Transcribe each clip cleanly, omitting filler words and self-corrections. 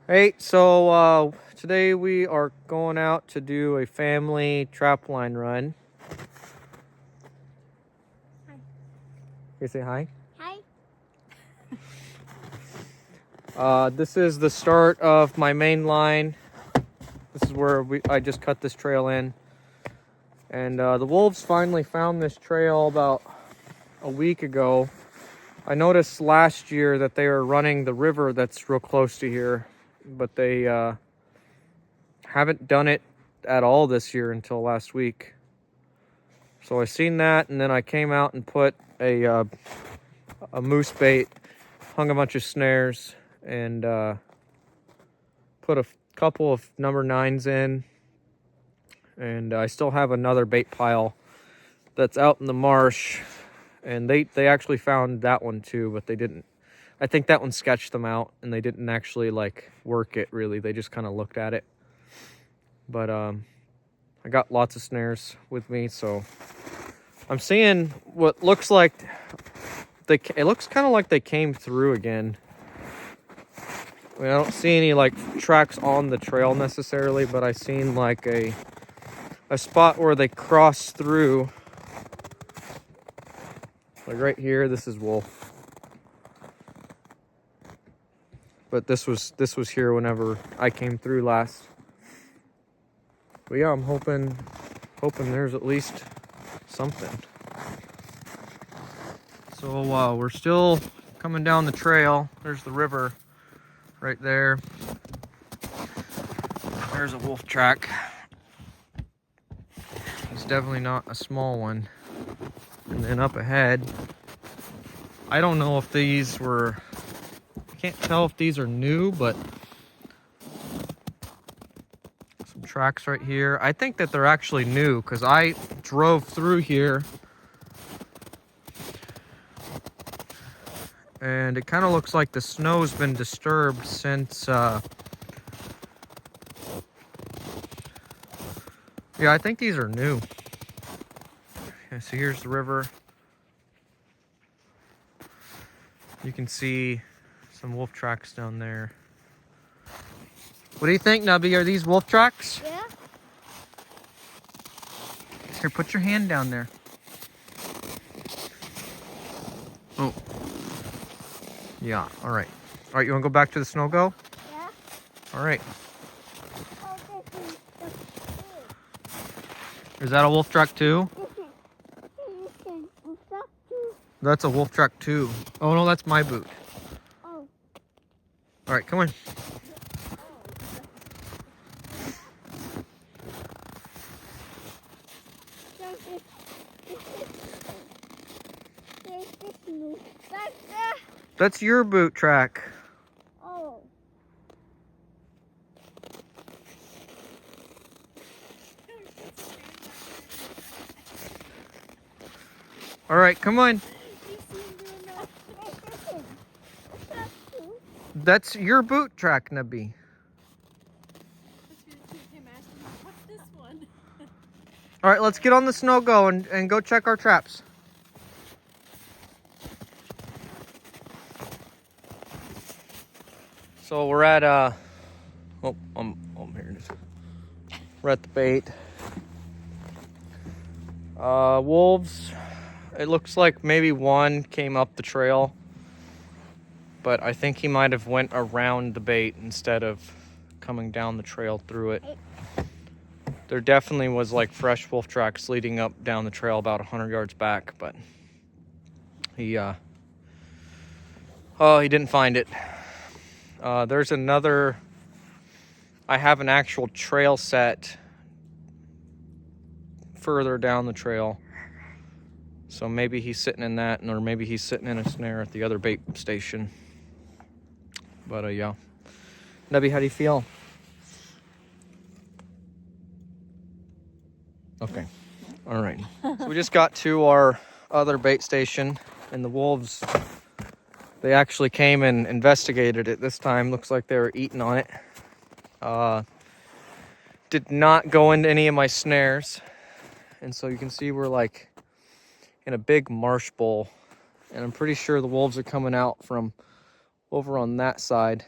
Hey, so today we are going out to do a family trapline run. Hi. You say hi? Hi. This is the start of my main line. This is where I just cut this trail in. And the wolves finally found this trail about a week ago. I noticed last year that they were running the river that's real close to here, but they haven't done it at all this year until last week. So I seen that, and then I came out and put a moose bait, hung a bunch of snares, and put a couple of number 9s in. And I still have another bait pile that's out in the marsh, and they actually found that one too, but they didn't. I think that one sketched them out, and they didn't actually like work it really. They just kind of looked at it. But I got lots of snares with me, so I'm seeing what looks like it looks kind of like they came through again. I mean, I don't see any like tracks on the trail necessarily, but I seen like a spot where they crossed through. Like right here, this is wolf. But this was here whenever I came through last. But yeah, I'm hoping there's at least something. So we're still coming down the trail. There's the river right there. There's a wolf track. It's definitely not a small one. And then up ahead, I don't know if these were, I can't tell if these are new, but some tracks right here. I think that they're actually new because I drove through here and it kind of looks like the snow's been disturbed since, yeah, I think these are new. Okay, so here's the river. You can see some wolf tracks down there. What do you think, Nubby? Are these wolf tracks? Yeah. Here, put your hand down there. Oh. Yeah, all right. All right, you want to go back to the snow go? Yeah. All right. Oh, this is Is that a wolf track too? the That's a wolf track too. Oh no, that's my boot. Oh. All right, come on. That's your boot track. Oh. All right, come on. That's your boot track, Nubby. What's this one? All right, let's get on the snow go and go check our traps. So we're at oh, here it is. We're at the bait. Wolves. It looks like maybe one came up the trail, but I think he might have went around the bait instead of coming down the trail through it. There definitely was like fresh wolf tracks leading up down the trail about 100 yards back, but he didn't find it. There's another, I have an actual trail set further down the trail. So maybe he's sitting in that, or maybe he's sitting in a snare at the other bait station. But yeah. Nubby, how do you feel? Okay. All right. So we just got to our other bait station, and the wolves, they actually came and investigated it this time. Looks like they were eating on it. Did not go into any of my snares. And so you can see we're like in a big marsh bowl. And I'm pretty sure the wolves are coming out from over on that side.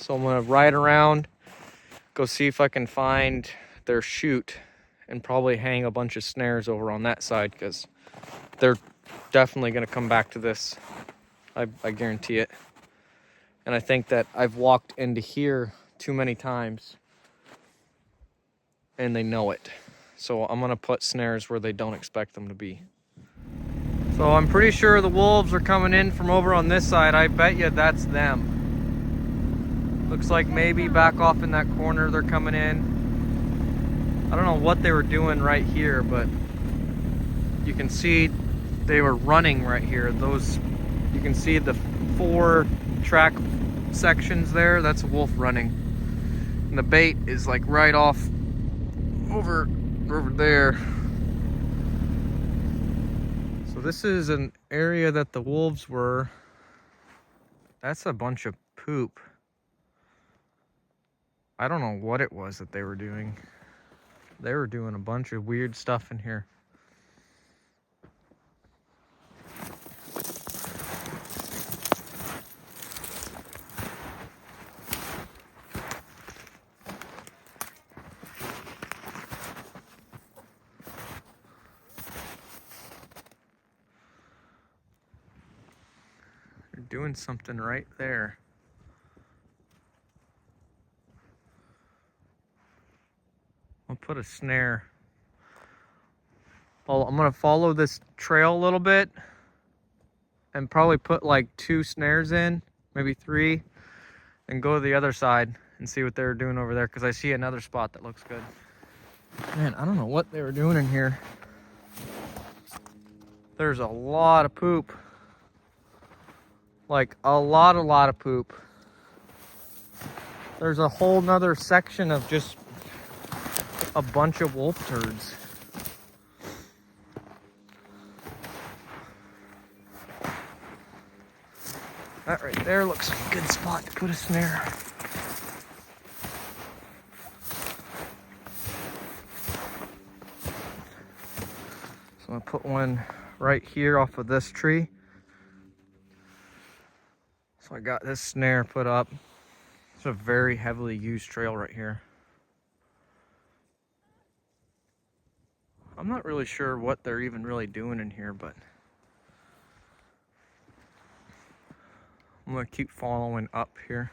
So I'm gonna ride around, go see if I can find their chute, and probably hang a bunch of snares over on that side, because they're definitely gonna come back to this. I guarantee it. And I think that I've walked into here too many times and they know it. So I'm gonna put snares where they don't expect them to be. So I'm pretty sure the wolves are coming in from over on this side. I bet you that's them. Looks like maybe back off in that corner they're coming in. I don't know what they were doing right here, but you can see they were running right here. Those, you can see the 4 track sections there. That's a wolf running. And the bait is like right off over there. So this is an area that the wolves were. That's a bunch of poop. I don't know what it was that they were doing. They were doing a bunch of weird stuff in here. They're doing something right there. I'll put a snare. Well, I'm gonna follow this trail a little bit and probably put like 2 snares in, maybe 3, and go to the other side and see what they're doing over there, because I see another spot that looks good. Man, I don't know what they were doing in here. There's a lot of poop. Like a lot of poop. There's a whole nother section of just a bunch of wolf turds. That right there looks like a good spot to put a snare. So I'm gonna put one right here off of this tree. So I got this snare put up. It's a very heavily used trail right here. I'm not really sure what they're even really doing in here, but I'm gonna keep following up here.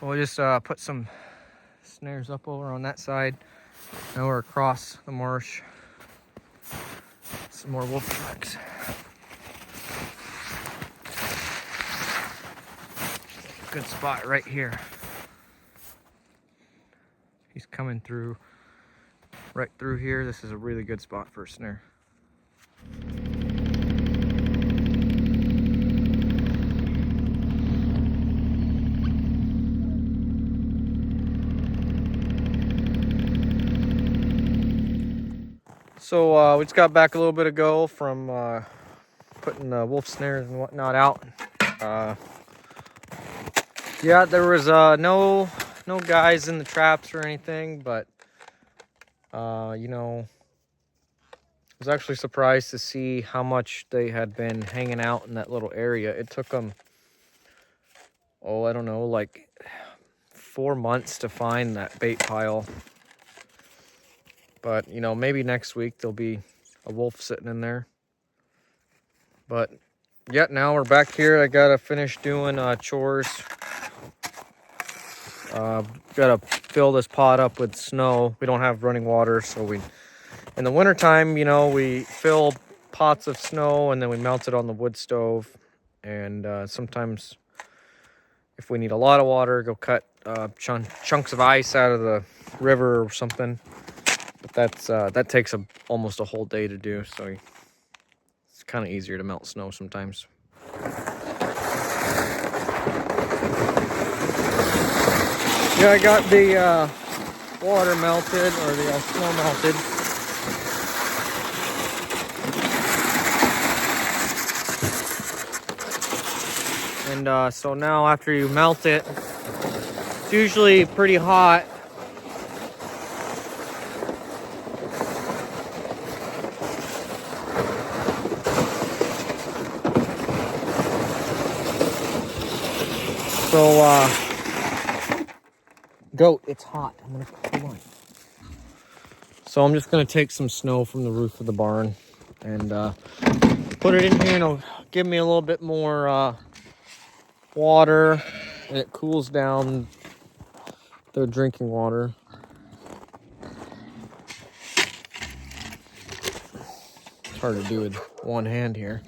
So I just put some snares up over on that side. Now we're across the marsh. Some more wolf tracks. Good spot right here. He's coming through, right through here. This is a really good spot for a snare. So we just got back a little bit ago from putting wolf snares and whatnot out. Yeah, there was no guys in the traps or anything, but you know, I was actually surprised to see how much they had been hanging out in that little area. It took them, oh, I don't know, like 4 months to find that bait pile. But, you know, maybe next week there'll be a wolf sitting in there. But, yeah, now we're back here. I gotta finish doing chores. Gotta fill this pot up with snow. We don't have running water, so in the wintertime, you know, we fill pots of snow and then we melt it on the wood stove. And sometimes, if we need a lot of water, go cut chunks of ice out of the river or something. But that takes almost a whole day to do, so it's kind of easier to melt snow sometimes. Yeah, I got the water melted, or the snow melted. And so now after you melt it, it's usually pretty hot. So, goat, it's hot. Hold on. So I'm just gonna take some snow from the roof of the barn and put it in here, and it'll give me a little bit more water, and it cools down the drinking water. It's hard to do with one hand here.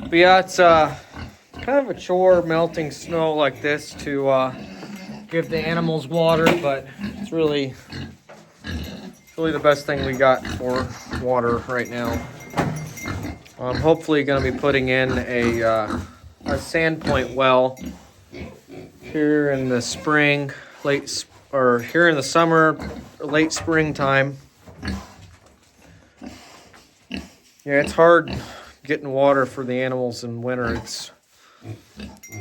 But yeah, it's kind of a chore melting snow like this to give the animals water, but it's really the best thing we got for water right now. I'm hopefully going to be putting in a sand point well here in the spring, here in the summer, late springtime. Yeah, it's hard getting water for the animals in winter.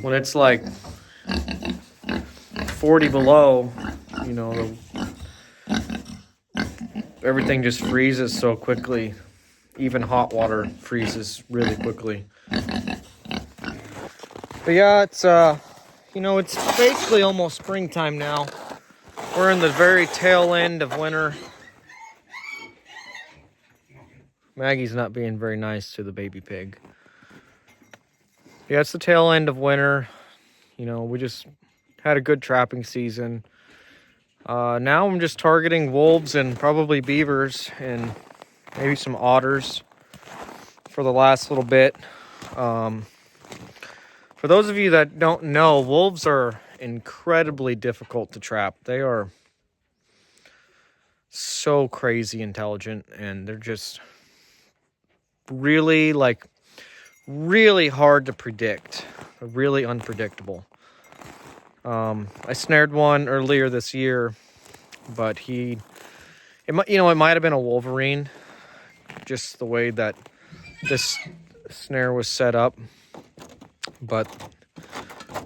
When it's like 40 below, you know, everything just freezes so quickly. Even hot water freezes really quickly. But yeah, it's it's basically almost springtime now. We're in the very tail end of winter. Maggie's not being very nice to the baby pig. Yeah, it's the tail end of winter. You know, we just had a good trapping season. Now I'm just targeting wolves and probably beavers and maybe some otters for the last little bit. For those of you that don't know, wolves are incredibly difficult to trap. They are so crazy intelligent, and they're just really hard to predict. Really unpredictable. I snared one earlier this year, but it might have been a wolverine, just the way that this snare was set up. But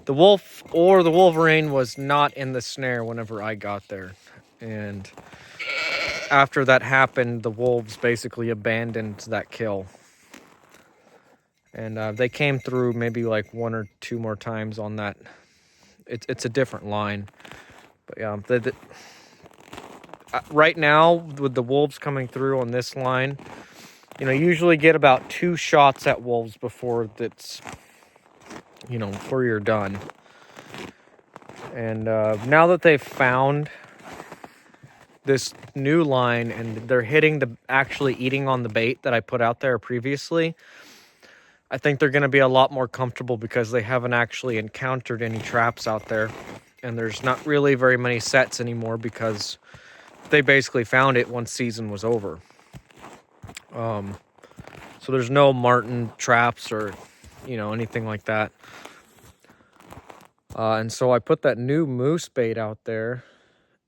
the wolf or the wolverine was not in the snare whenever I got there. And after that happened, the wolves basically abandoned that kill. And they came through maybe like one or two more times on that. It's a different line. But yeah, right now, with the wolves coming through on this line, you usually get about 2 shots at wolves before before you're done. And now that they've found this new line and they're actually eating on the bait that I put out there previously, I think they're going to be a lot more comfortable because they haven't actually encountered any traps out there. And there's not really very many sets anymore because they basically found it once season was over. So there's no marten traps or, anything like that. And so I put that new moose bait out there,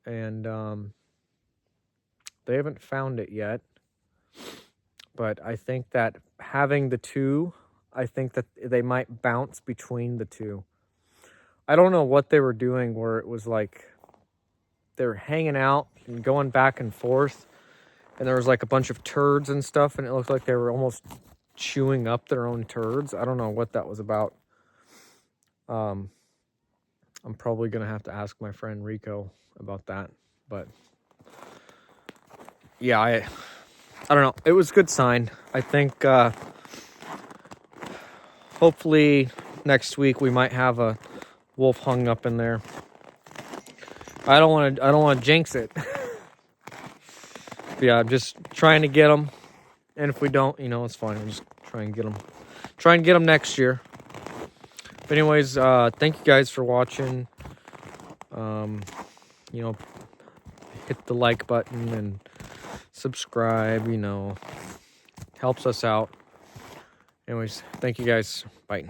and they haven't found it yet. But I think that having the two, I think that they might bounce between the two. I don't know what they were doing where it was like they were hanging out and going back and forth, and there was like a bunch of turds and stuff, and it looked like they were almost chewing up their own turds. I don't know what that was about. I'm probably going to have to ask my friend Rico about that. But yeah, I don't know. It was a good sign. I think hopefully next week we might have a wolf hung up in there. I don't want to jinx it. But yeah, I'm just trying to get them. And if we don't, you know, it's fine. We'll just try and get them. Try and get them next year. But anyways, thank you guys for watching. You know, hit the like button and subscribe, you know. Helps us out. Anyways, thank you guys. Bye.